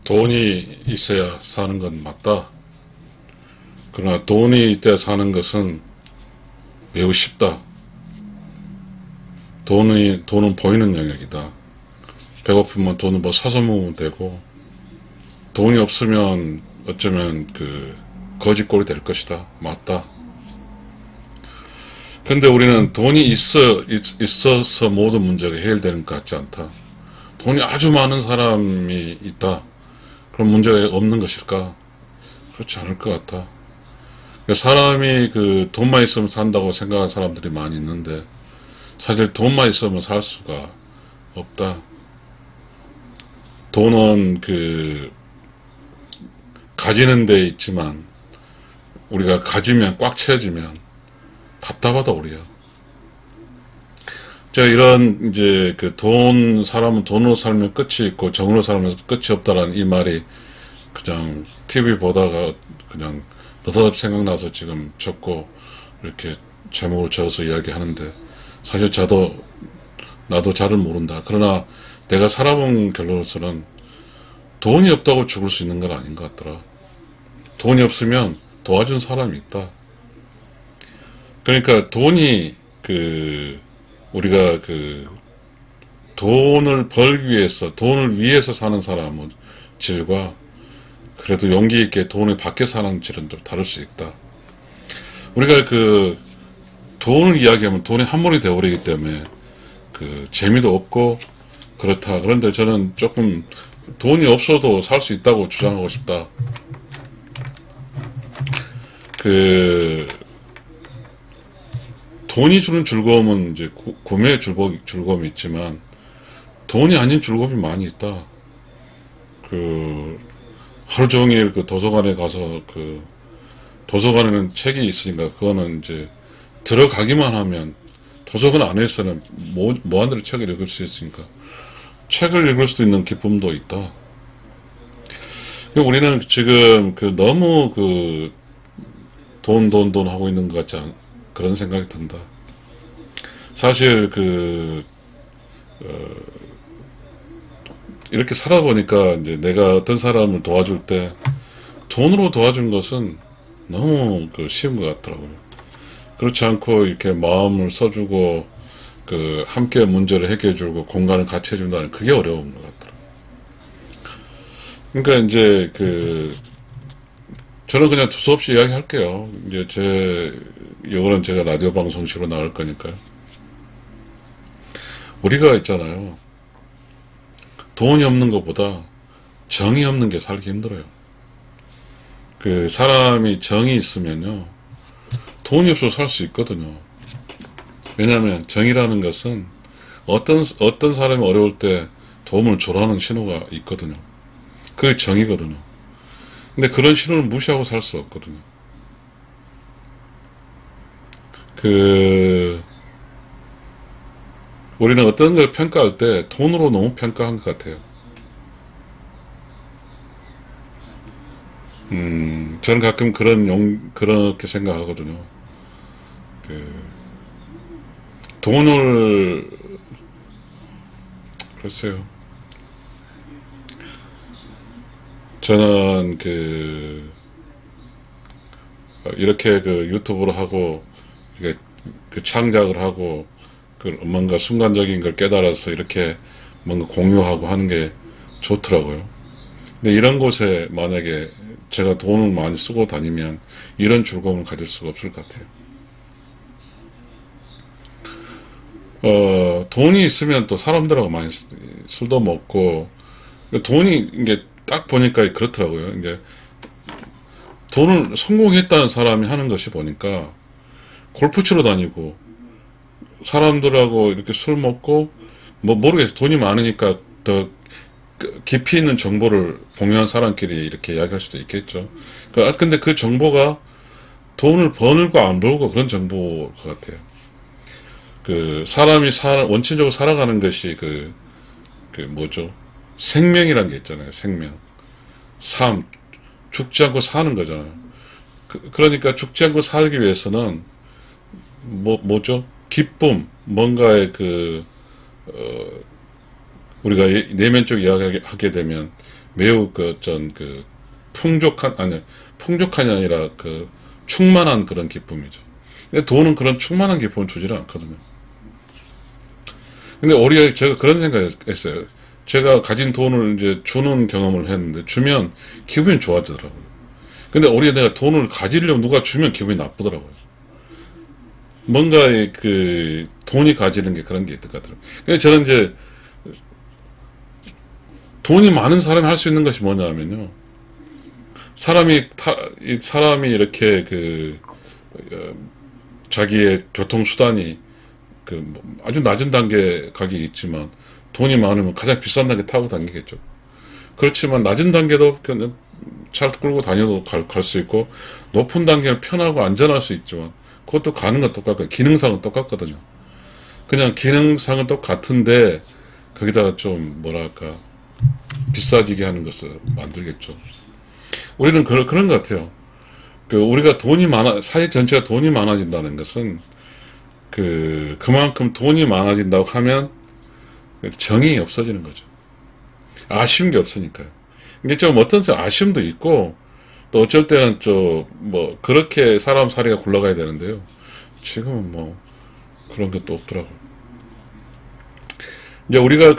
돈이 있어야 사는 건 맞다. 그러나 돈이 있다 사는 것은 매우 쉽다. 돈은 보이는 영역이다. 배고프면 돈은 뭐 사서 먹으면 되고, 돈이 없으면 어쩌면 거지꼴이 될 것이다. 맞다. 근데 우리는 돈이 있어서 모든 문제가 해결되는 것 같지 않다. 돈이 아주 많은 사람이 있다. 그럼 문제가 없는 것일까? 그렇지 않을 것 같다. 사람이 돈만 있으면 산다고 생각하는 사람들이 많이 있는데, 사실 돈만 있으면 살 수가 없다. 돈은 가지는 데 있지만, 우리가 가지면, 꽉 채워지면 답답하다, 우리야. 이런, 사람은 돈으로 살면 끝이 있고, 정으로 살면 끝이 없다라는 이 말이 그냥 TV 보다가 그냥 너다답 생각나서 지금 적고, 이렇게 제목을 적어서 이야기하는데, 사실 나도 잘을 모른다. 그러나 내가 살아본 결론으로서는 돈이 없다고 죽을 수 있는 건 아닌 것 같더라. 돈이 없으면 도와준 사람이 있다. 그러니까 돈이 우리가 돈을 벌기 위해서, 돈을 위해서 사는 사람은 질과 그래도 용기 있게 돈을 받게 사는 질은 좀 다를 수 있다. 우리가 돈을 이야기하면 돈이 함몰이 되어버리기 때문에 재미도 없고 그렇다. 그런데 저는 조금 돈이 없어도 살 수 있다고 주장하고 싶다. 돈이 주는 즐거움은 이제 구매의 즐거움이 있지만 돈이 아닌 즐거움이 많이 있다. 하루 종일 도서관에 가서 도서관에는 책이 있으니까 그거는 이제 들어가기만 하면 도서관 안에서는 무한대로 책을 읽을 수 있으니까 책을 읽을 수도 있는 기쁨도 있다. 우리는 지금 너무 돈 하고 있는 것 같지 않 그런 생각이 든다. 사실 이렇게 살아보니까 이제 내가 어떤 사람을 도와줄 때 돈으로 도와준 것은 너무 쉬운 것 같더라고요. 그렇지 않고 이렇게 마음을 써주고 함께 문제를 해결해주고 공간을 같이 해준다는 그게 어려운 것 같더라고요. 그러니까 이제 저는 그냥 두서없이 이야기할게요. 이제 이거는 제가 라디오 방송식으로 나올 거니까요. 우리가 있잖아요. 돈이 없는 것보다 정이 없는 게 살기 힘들어요. 사람이 정이 있으면요. 돈이 없어도 살 수 있거든요. 왜냐하면 정이라는 것은 어떤 사람이 어려울 때 도움을 주라는 신호가 있거든요. 그게 정이거든요. 근데 그런 신호를 무시하고 살 수 없거든요. 우리는 어떤 걸 평가할 때 돈으로 너무 평가한 것 같아요. 저는 가끔 그렇게 생각하거든요. 돈을, 글쎄요. 저는 이렇게 유튜브를 하고, 창작을 하고, 뭔가 순간적인 걸 깨달아서 이렇게 뭔가 공유하고 하는 게 좋더라고요. 근데 이런 곳에 만약에 제가 돈을 많이 쓰고 다니면 이런 즐거움을 가질 수가 없을 것 같아요. 돈이 있으면 또 사람들하고 많이 술도 먹고, 돈이, 이게 딱 보니까 그렇더라고요. 이제 돈을 성공했다는 사람이 하는 것이 보니까 골프 치러 다니고, 사람들하고 이렇게 술 먹고, 모르겠어요. 돈이 많으니까 더 깊이 있는 정보를 공유한 사람끼리 이렇게 이야기할 수도 있겠죠. 근데 그 정보가 돈을 벌고 안 벌고 그런 정보일 것 같아요. 사람이 원칙적으로 살아가는 것이 뭐죠? 생명이란 게 있잖아요. 생명. 삶. 죽지 않고 사는 거잖아요. 그러니까 죽지 않고 살기 위해서는, 뭐죠? 기쁨. 뭔가의 우리가 내면적 이야기하게 되면, 매우 풍족한이 아니라 충만한 그런 기쁨이죠. 근데 돈은 그런 충만한 기쁨을 주지를 않거든요. 근데 우리가 제가 그런 생각을 했어요. 제가 가진 돈을 이제 주는 경험을 했는데 주면 기분이 좋아지더라고요. 근데 내가 돈을 가지려면 누가 주면 기분이 나쁘더라고요. 뭔가 돈이 가지는 게 그런 게 있을 것 같더라고요. 그래서 저는 이제 돈이 많은 사람이 할 수 있는 것이 뭐냐면요. 사람이 이렇게 자기의 교통수단이 아주 낮은 단계 가격이 있지만 돈이 많으면 가장 비싼 단계 타고 다니겠죠. 그렇지만 낮은 단계도 그냥 차를 끌고 다녀도 갈 수 있고 높은 단계는 편하고 안전할 수 있지만 그것도 가는 건 똑같고요. 기능상은 똑같거든요. 그냥 기능상은 똑같은데 거기다가 좀 뭐랄까 비싸지게 하는 것을 만들겠죠. 우리는 그런 것 같아요. 우리가 사회 전체가 돈이 많아진다는 것은 그만큼 돈이 많아진다고 하면 정이 없어지는 거죠. 아쉬운 게 없으니까요. 이게 좀 어떤 아쉬움도 있고 또 어쩔 때는 그렇게 사람 살이가 굴러가야 되는데요. 지금은 그런 것도 없더라고요. 이제 우리가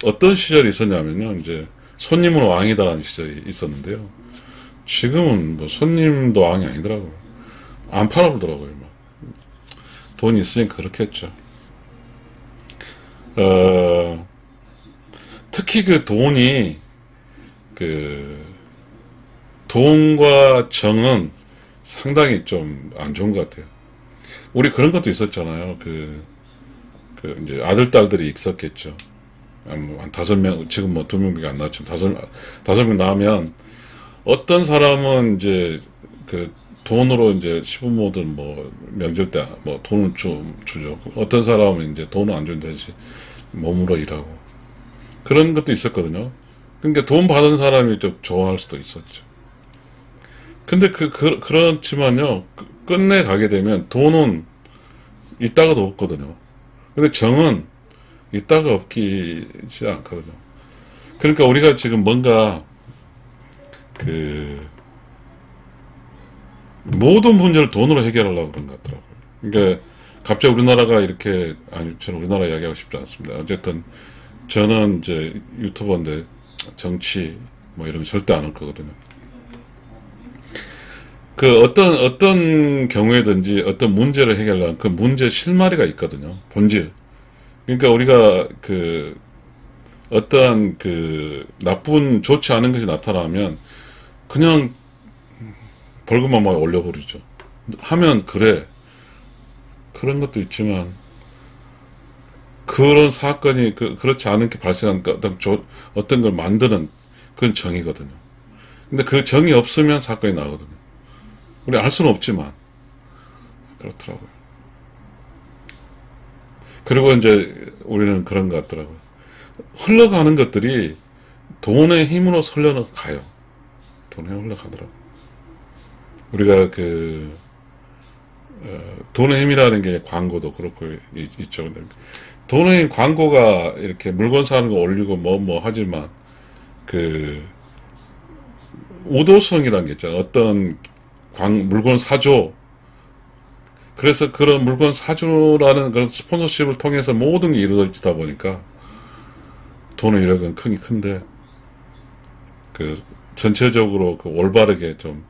어떤 시절이 있었냐면요. 이제 손님은 왕이다라는 시절이 있었는데요. 지금은 손님도 왕이 아니더라고요. 안 팔아보더라고요. 돈이 있으니까 그렇게 했죠. 특히 돈이 돈과 정은 상당히 좀 안 좋은 것 같아요. 우리 그런 것도 있었잖아요. 이제 아들, 딸들이 있었겠죠. 한 5명, 지금 2명밖에 안 나왔지만 5명 나오면 어떤 사람은 이제 돈으로 이제 시부모들 명절 때 돈을 주죠. 어떤 사람은 이제 돈을 안 준다든지 몸으로 일하고 그런 것도 있었거든요. 그러니까 돈 받은 사람이 좀 좋아할 수도 있었죠. 근데 그렇지만요, 끝내 가게 되면 돈은 있다가도 없거든요. 근데 정은 있다가 없기지 않거든요. 그러니까 우리가 지금 뭔가 모든 문제를 돈으로 해결하려고 그런 것 같더라고요. 그러니까 갑자기 우리나라가 저는 우리나라 이야기하고 싶지 않습니다. 어쨌든 저는 이제 유튜버인데 정치 이런 거 절대 안 할 거거든요. 어떤 경우에든지 어떤 문제를 해결하려면 그 문제 실마리가 있거든요. 본질. 그러니까 우리가 어떠한 나쁜 좋지 않은 것이 나타나면 그냥 벌금만 막 올려버리죠. 하면 그래. 그런 것도 있지만 그런 사건이 그렇지 않은 게 발생한 어떤 걸 만드는 그건 정의거든요. 근데 그 정이 없으면 사건이 나거든요. 우리 알 수는 없지만 그렇더라고요. 그리고 이제 우리는 그런 것 같더라고요. 흘러가는 것들이 돈의 힘으로서 흘러가요. 돈에 흘러가더라고요. 우리가 돈의 힘이라는 게 광고도 그렇고 있죠. 돈의 힘, 광고가 이렇게 물건 사는 거 올리고 하지만 우도성이라는 게 있잖아요. 어떤 물건 사줘. 그래서 그런 물건 사주라는 그런 스폰서십을 통해서 모든 게 이루어지다 보니까 돈의 위력은 크긴 큰데 전체적으로 올바르게 좀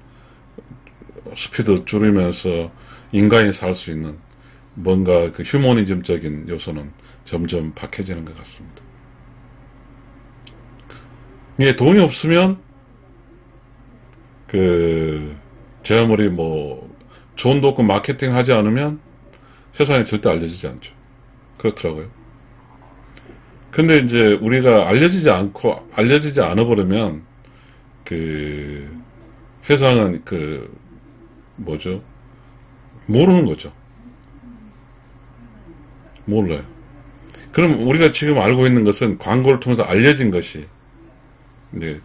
스피드 줄이면서 인간이 살 수 있는 뭔가 휴머니즘적인 요소는 점점 박해지는 것 같습니다. 이게 돈이 없으면 제 아무리 좋은 도 없고 마케팅 하지 않으면 세상에 절대 알려지지 않죠. 그렇더라고요. 근데 이제 우리가 알려지지 않아버리면 세상은 모르는 거죠. 몰라요. 그럼 우리가 지금 알고 있는 것은 광고를 통해서 알려진 것이 이제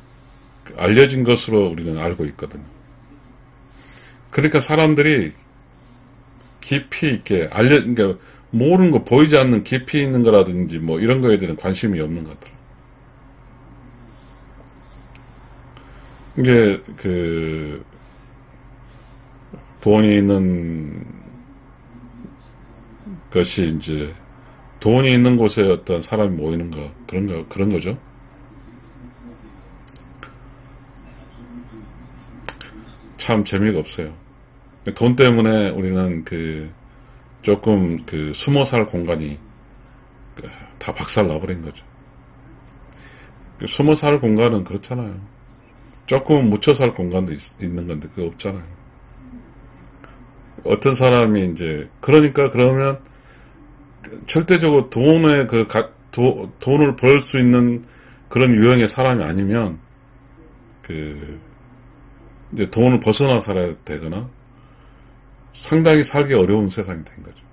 알려진 것으로 우리는 알고 있거든요. 그러니까 사람들이 깊이 있게 그러니까 모르는 거, 보이지 않는 깊이 있는 거라든지 이런 거에 대한 관심이 없는 것 같더라고요. 이게, 돈이 있는 것이 이제, 돈이 있는 곳에 어떤 사람이 모이는 거, 그런 거죠. 참 재미가 없어요. 돈 때문에 우리는 조금 숨어 살 공간이 다 박살 나버린 거죠. 숨어 살 공간은 그렇잖아요. 조금 묻혀 살 공간도 있는 건데 그거 없잖아요. 어떤 사람이 이제 그러면 절대적으로 돈을 벌 수 있는 그런 유형의 사람이 아니면 이제 돈을 벗어나 살아야 되거나 상당히 살기 어려운 세상이 된 거죠.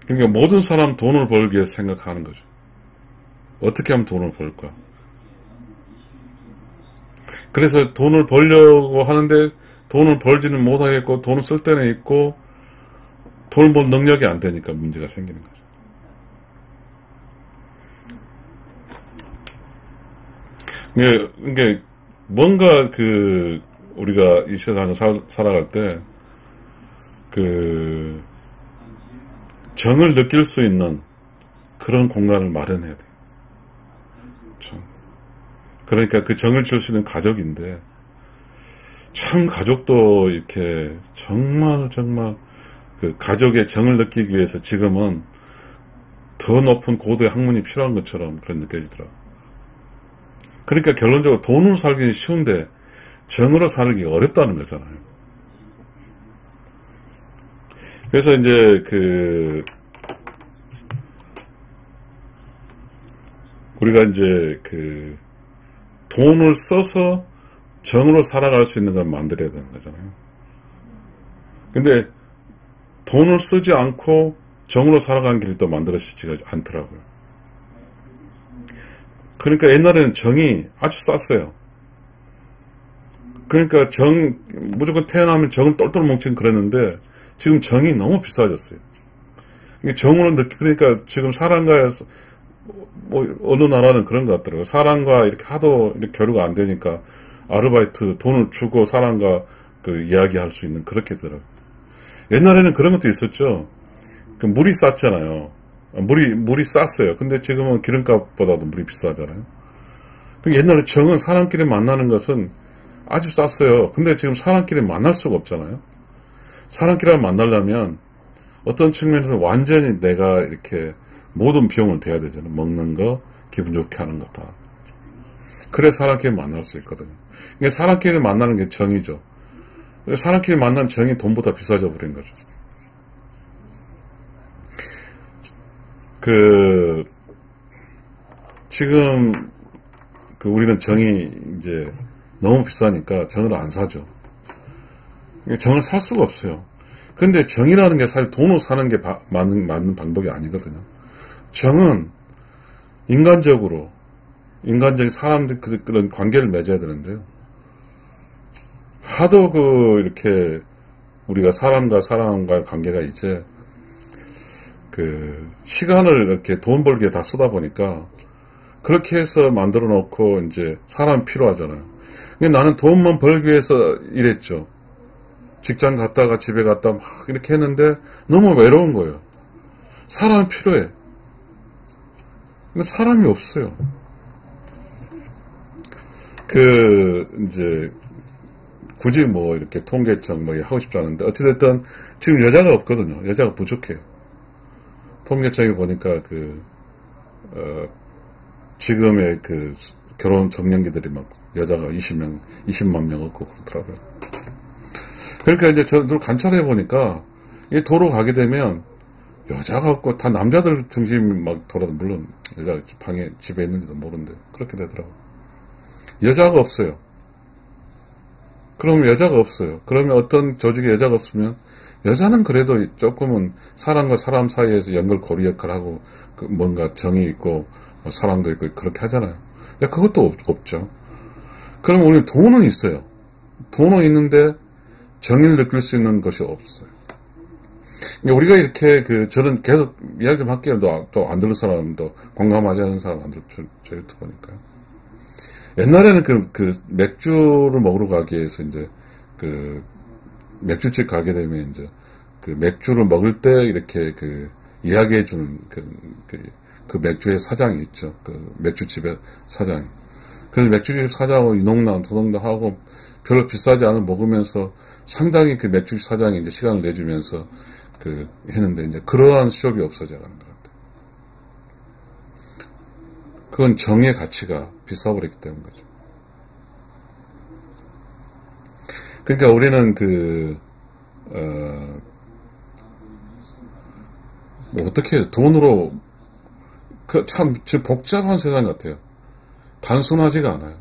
그러니까 모든 사람 돈을 벌기 위해서 생각하는 거죠. 어떻게 하면 돈을 벌까? 그래서 돈을 벌려고 하는데 돈을 벌지는 못하겠고 돈을 쓸 때는 있고 돈을 벌 능력이 안 되니까 문제가 생기는 거죠. 이게 뭔가 우리가 이 세상을 살아갈 때 정을 느낄 수 있는 그런 공간을 마련해야 돼요. 그러니까 그 정을 줄 수 있는 가족인데 참 가족도 이렇게 정말 가족의 정을 느끼기 위해서 지금은 더 높은 고도의 학문이 필요한 것처럼 그런 느껴지더라고요. 그러니까 결론적으로 돈으로 살기는 쉬운데 정으로 살기가 어렵다는 거잖아요. 그래서 이제 우리가 이제 돈을 써서 정으로 살아갈 수 있는 걸 만들어야 되는 거잖아요. 근데 돈을 쓰지 않고 정으로 살아가는 길이 또 만들어지지가 않더라고요. 그러니까 옛날에는 정이 아주 쌌어요. 그러니까 무조건 태어나면 정을 똘똘 뭉치는 그랬는데 지금 정이 너무 비싸졌어요. 그러니까 지금 사람과 어느 나라는 그런 것 같더라고요. 사람과 이렇게 하도 이렇게 교류가 안 되니까 아르바이트 돈을 주고 사람과 이야기할 수 있는 그렇게 되더라고요. 옛날에는 그런 것도 있었죠. 물이 쌌잖아요. 물이 쌌어요. 근데 지금은 기름값보다도 물이 비싸잖아요. 옛날에 정은 사람끼리 만나는 것은 아주 쌌어요. 근데 지금 사람끼리 만날 수가 없잖아요. 사람끼리 만나려면 어떤 측면에서 완전히 내가 이렇게 모든 비용을 대야 되잖아요. 먹는 거, 기분 좋게 하는 거 다. 그래 사람끼리 만날 수 있거든요. 그러니까 사람끼리 만나는 게 정이죠. 사람끼리 만난 정이 돈보다 비싸져 버린 거죠. 지금 우리는 정이 이제 너무 비싸니까 정을 안 사죠. 정을 살 수가 없어요. 근데 정이라는 게 사실 돈으로 사는 게 맞는 방법이 아니거든요. 정은 인간적인 사람들 그런 관계를 맺어야 되는데요. 하도 이렇게 우리가 사람과의 관계가 이제 시간을 이렇게 돈 벌기에 다 쓰다 보니까 그렇게 해서 만들어 놓고 이제 사람이 필요하잖아요. 근데 나는 돈만 벌기 위해서 일했죠. 직장 갔다가 집에 갔다 막 이렇게 했는데 너무 외로운 거예요. 사람이 필요해. 근데 사람이 없어요. 이제 굳이 이렇게 통계청 하고 싶지 않은데 어찌됐든 지금 여자가 없거든요. 여자가 부족해요. 통계청에 보니까 지금의 결혼 정년기들이 여자가 20만 명 없고 그렇더라고요. 그러니까 이제 저도 관찰해 보니까 이 도로 가게 되면 여자가 없고 다 남자들 중심이 돌아도 물론 여자가 집에 있는지도 모르는데 그렇게 되더라고요. 여자가 없어요. 그러면 여자가 없어요. 그러면 어떤 조직에 여자가 없으면 여자는 그래도 조금은 사람과 사람 사이에서 연결고리 역할을 하고 뭔가 정이 있고 사랑도 있고 그렇게 하잖아요. 그것도 없죠. 그럼 우리는 돈은 있어요. 돈은 있는데 정의를 느낄 수 있는 것이 없어요. 우리가 이렇게 저는 계속 이야기 좀 할게요. 또 안 들을 사람도 공감하지 않는 사람 안 들을 저 유튜브니까요. 옛날에는 그 맥주를 먹으러 가기 위해서 이제 그 맥주집 가게 되면 이제 그 맥주를 먹을 때 이렇게 그 이야기해 주는 그 맥주의 사장이 있죠. 그 맥주집의 사장이. 그래서 맥주집 사장하고 이농남 도농담 하고 별로 비싸지 않은 먹으면서 상당히 그 맥주집 사장이 이제 시간을 내주면서 그 했는데 이제 그러한 수업이 없어져 가는 것 같아요. 그건 정의 가치가 비싸버렸기 때문인 거죠. 그러니까 우리는 뭐 어떻게 돈으로 참 복잡한 세상 같아요. 단순하지가 않아요.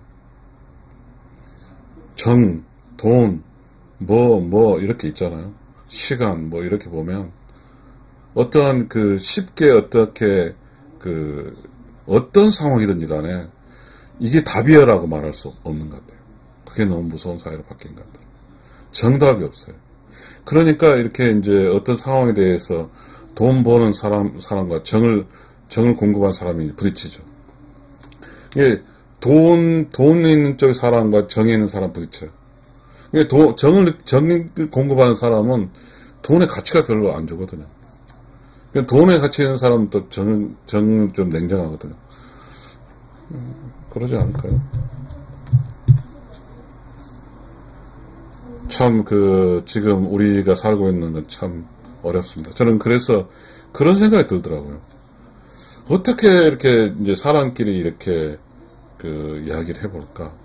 정, 돈, 뭐 이렇게 있잖아요. 시간 뭐 이렇게 보면 어떠한 쉽게 어떻게 어떤 상황이든지 간에 이게 답이야라고 말할 수 없는 것 같아요. 그게 너무 무서운 사회로 바뀐 것 같아요. 정답이 없어요. 그러니까 이렇게 이제 어떤 상황에 대해서 돈 버는 사람과 정을 공급한 사람이 부딪히죠. 이게 돈 있는 쪽의 사람과 정이 있는 사람 부딪혀요. 이게 정을 공급하는 사람은 돈의 가치가 별로 안 주거든요. 돈의 가치 있는 사람은 또 정은 좀 냉정하거든요. 그러지 않을까요? 참 지금 우리가 살고 있는 건 참 어렵습니다. 저는 그래서 그런 생각이 들더라고요. 어떻게 이렇게 이제 사람끼리 이렇게 이야기를 해볼까?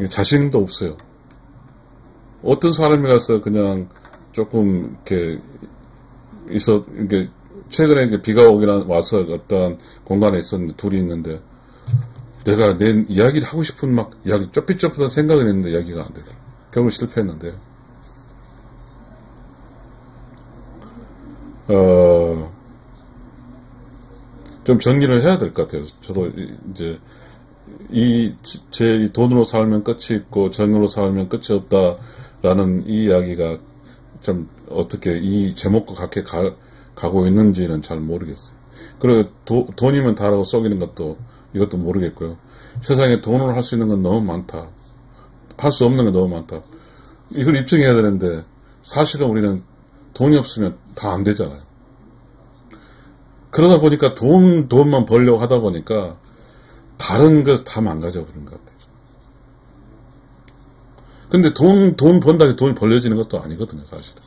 자신도 없어요. 어떤 사람이 가서 그냥 조금 이렇게 이게 최근에 이제 비가 오긴 와서 어떤 공간에 있었는데 둘이 있는데 내가 내 이야기를 하고 싶은 이야기 쩌삣쩌삣한 생각을 했는데 이야기가 안 되더라. 결국 실패했는데 좀 정리를 해야 될 것 같아요. 저도 이제 제 돈으로 살면 끝이 있고 정으로 살면 끝이 없다라는 이 이야기가 좀 어떻게 이 제목과 같게 가고 있는지는 잘 모르겠어요. 그리고 돈이면 다라고 썩이는 이것도 모르겠고요. 세상에 돈으로 할 수 있는 건 너무 많다. 할 수 없는 건 너무 많다. 이걸 입증해야 되는데 사실은 우리는 돈이 없으면 다 안 되잖아요. 그러다 보니까 돈만 벌려고 하다 보니까 다른 거 다 망가져 버린 것 같아요. 근데 돈 번다고 돈이 벌려지는 것도 아니거든요, 사실은.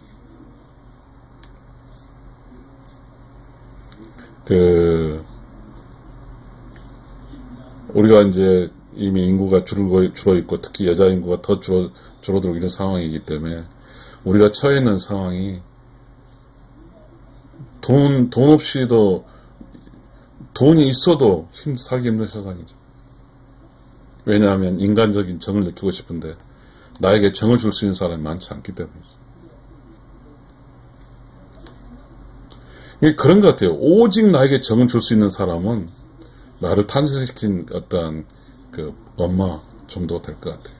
우리가 이제 이미 인구가 줄어 있고 특히 여자 인구가 더 줄어들고 이런 상황이기 때문에 우리가 처해 있는 상황이 돈 없이도 돈이 있어도 살기 힘든 세상이죠. 왜냐하면 인간적인 정을 느끼고 싶은데 나에게 정을 줄 수 있는 사람이 많지 않기 때문이죠. 그런 것 같아요. 오직 나에게 정을 줄 수 있는 사람은 나를 탄생시킨 어떤 엄마 정도 될 것 같아요.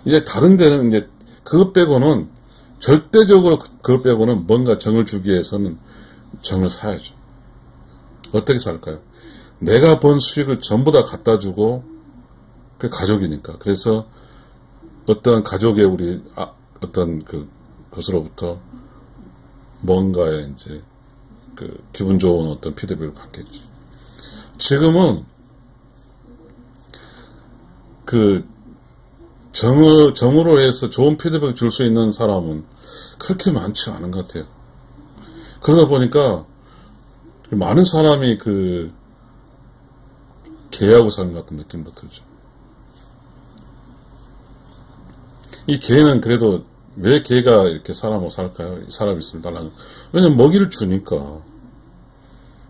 이제 다른 데는 이제 그것 빼고는 절대적으로 그것 빼고는 뭔가 정을 주기 위해서는 정을 사야죠. 어떻게 살까요? 내가 번 수익을 전부 다 갖다 주고 그 가족이니까. 그래서 어떤 가족의 우리 어떤 것으로부터 뭔가에 이제 기분 좋은 어떤 피드백을 받겠죠. 지금은 정으로 해서 좋은 피드백을 줄 수 있는 사람은 그렇게 많지 않은 것 같아요. 그러다 보니까 많은 사람이 개하고 사는 것 같은 느낌도 들죠. 이 개는 그래도 왜 개가 이렇게 사람하고 살까요? 사람 있으면 달라고. 왜냐면 먹이를 주니까.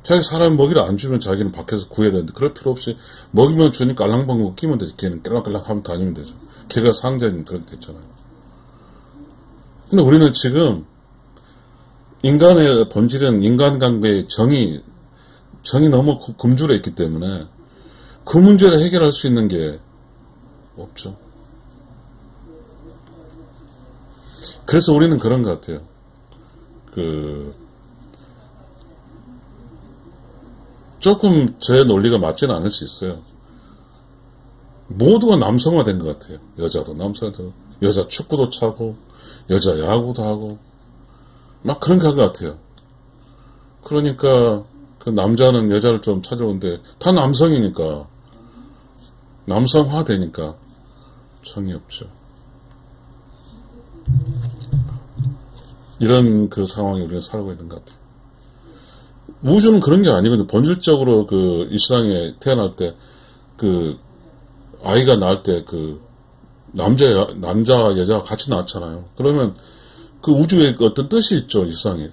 자기 사람이 먹이를 안 주면 자기는 밖에서 구해야 되는데 그럴 필요 없이 먹이면 주니까 알랑방구 끼면 되죠. 개는 깔랑깔랑 하면 다니면 되죠. 개가 상자는 그렇게 됐잖아요. 근데 우리는 지금 인간의 본질은 인간관계의 정이 너무 금줄에 있기 때문에 그 문제를 해결할 수 있는 게 없죠. 그래서 우리는 그런 것 같아요. 조금 제 논리가 맞지는 않을 수 있어요. 모두가 남성화된 것 같아요. 여자도 남성화되고, 여자 축구도 차고, 여자 야구도 하고, 막 그런 것 같아요. 그러니까, 그 남자는 여자를 좀 찾아오는데, 다 남성이니까, 남성화 되니까, 정이 없죠. 이런 그 상황에 우리는 살고 있는 것 같아요. 우주는 그런 게 아니거든요. 본질적으로 그 이 세상에 태어날 때, 그, 아이가 낳을 때 그, 남자와 여자가 같이 낳았잖아요. 그러면 그 우주에 어떤 뜻이 있죠, 이 세상에.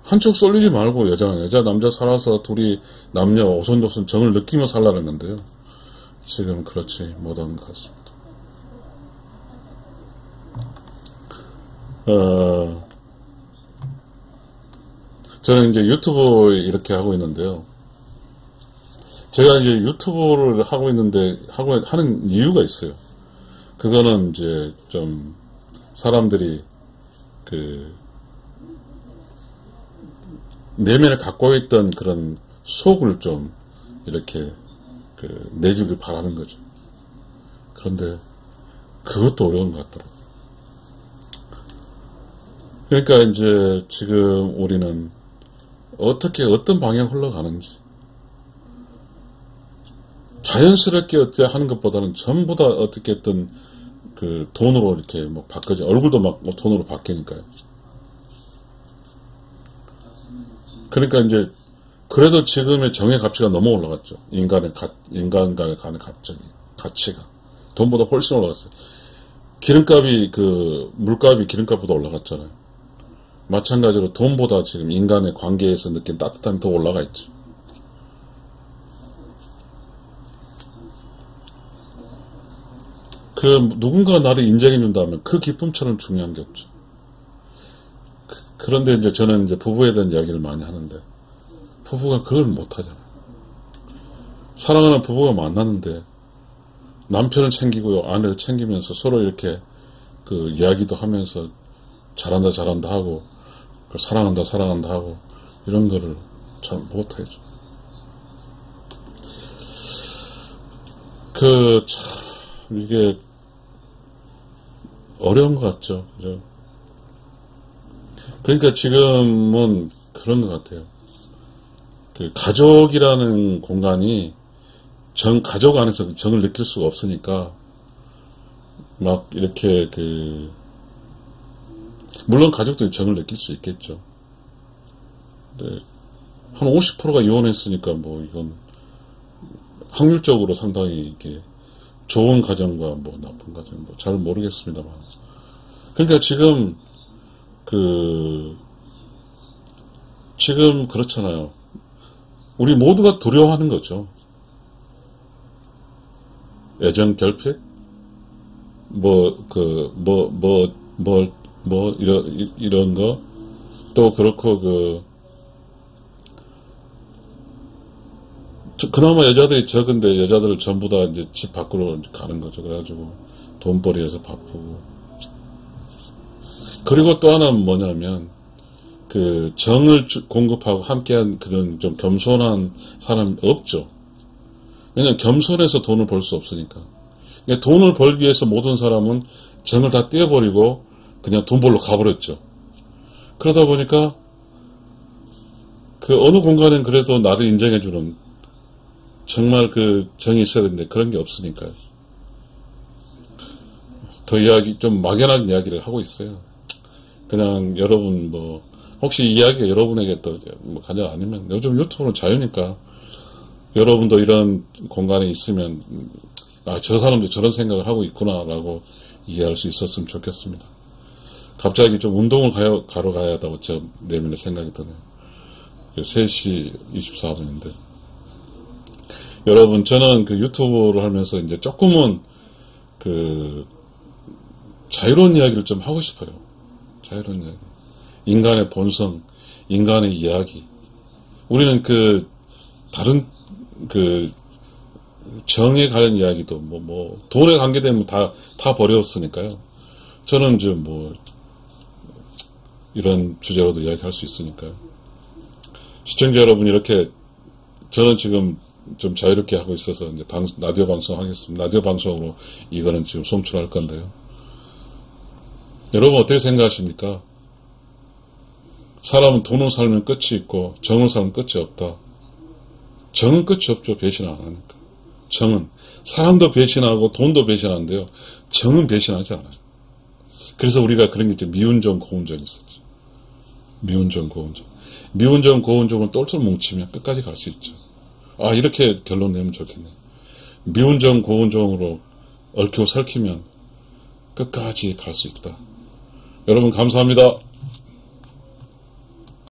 한쪽 쏠리지 말고 여자는 여자, 남자 살아서 둘이 남녀 오손도손 정을 느끼며 살라는 건데요. 지금 그렇지 못한 것 같습니다. 저는 이제 유튜브 이렇게 하고 있는데요. 제가 이제 유튜브를 하고 있는데, 하는 이유가 있어요. 그거는 이제 좀, 사람들이, 내면에 갖고 있던 그런 속을 좀, 이렇게, 내주길 바라는 거죠. 그런데, 그것도 어려운 것 같더라고요. 그러니까 이제, 지금 우리는, 어떤 방향 흘러가는지, 자연스럽게 어째 하는 것보다는 전부 다 어떻게 했든 그 돈으로 이렇게 뭐 바뀌어져. 얼굴도 막 돈으로 바뀌니까요. 그러니까 이제 그래도 지금의 정의 가치가 너무 올라갔죠. 인간 간에 가는 가치가 돈보다 훨씬 올라갔어요. 기름값이 물값이 기름값보다 올라갔잖아요. 마찬가지로 돈보다 지금 인간의 관계에서 느낀 따뜻함이 더 올라가 있죠. 누군가 나를 인정해준다면 그 기쁨처럼 중요한 게 없죠. 그런데 이제 저는 이제 부부에 대한 이야기를 많이 하는데, 부부가 그걸 못하잖아요. 사랑하는 부부가 만나는데, 남편을 챙기고요, 아내를 챙기면서 서로 이렇게 이야기도 하면서, 잘한다 하고, 사랑한다 하고, 이런 거를 잘 못하죠. 이게, 어려운 것 같죠. 그죠? 그러니까 지금은 그런 것 같아요. 가족이라는 공간이 가족 안에서 정을 느낄 수가 없으니까 막 이렇게 물론 가족들이 정을 느낄 수 있겠죠. 근데 한 50%가 이혼했으니까 뭐 이건 확률적으로 상당히 이게 좋은 가정과 뭐 나쁜 가정 뭐 잘 모르겠습니다만. 그러니까 지금 지금 그렇잖아요. 우리 모두가 두려워하는 거죠. 애정 결핍? 이런 거. 또 그렇고 그나마 여자들이 적은데 여자들을 전부 다 이제 집 밖으로 가는 거죠. 그래가지고 돈벌이해서 바쁘고. 그리고 또 하나는 뭐냐면 정을 공급하고 함께한 그런 좀 겸손한 사람이 없죠. 왜냐면 겸손해서 돈을 벌 수 없으니까. 그러니까 돈을 벌기 위해서 모든 사람은 정을 다 떼어버리고 그냥 돈 벌러 가버렸죠. 그러다 보니까 어느 공간엔 그래도 나를 인정해주는 정말 정이 있어야 되는데 그런 게 없으니까요. 더 좀 막연한 이야기를 하고 있어요. 그냥 여러분 혹시 이야기가 여러분에게 또 가장 아니면 요즘 유튜브는 자유니까 여러분도 이런 공간에 있으면 저 사람도 저런 생각을 하고 있구나라고 이해할 수 있었으면 좋겠습니다. 갑자기 좀 운동을 가러 가야 하다고 제 내면에 생각이 드네요. 3시 24분인데 여러분 저는 유튜브를 하면서 이제 조금은 자유로운 이야기를 좀 하고 싶어요. 자유로운 이야기. 인간의 본성, 인간의 이야기. 우리는 다른 정에 관련 이야기도 돈에 관계되면 다 버렸으니까요. 저는 이런 주제로도 이야기할 수 있으니까요. 시청자 여러분, 이렇게 저는 지금 좀 자유롭게 하고 있어서 이제 라디오 방송 하겠습니다. 라디오 방송으로 이거는 지금 송출할 건데요. 여러분 어떻게 생각하십니까? 사람은 돈을 살면 끝이 있고 정을 살면 끝이 없다. 정은 끝이 없죠. 배신 안 하니까. 정은 사람도 배신하고 돈도 배신하는데요. 정은 배신하지 않아요. 그래서 우리가 그런 게 이제 미운정, 고운정이 있었죠. 미운정, 고운정. 미운정, 고운정은 똘똘 뭉치면 끝까지 갈 수 있죠. 아, 이렇게 결론 내면 좋겠네. 미운정, 고운정으로 얽히고 설키면 끝까지 갈 수 있다. 여러분 감사합니다.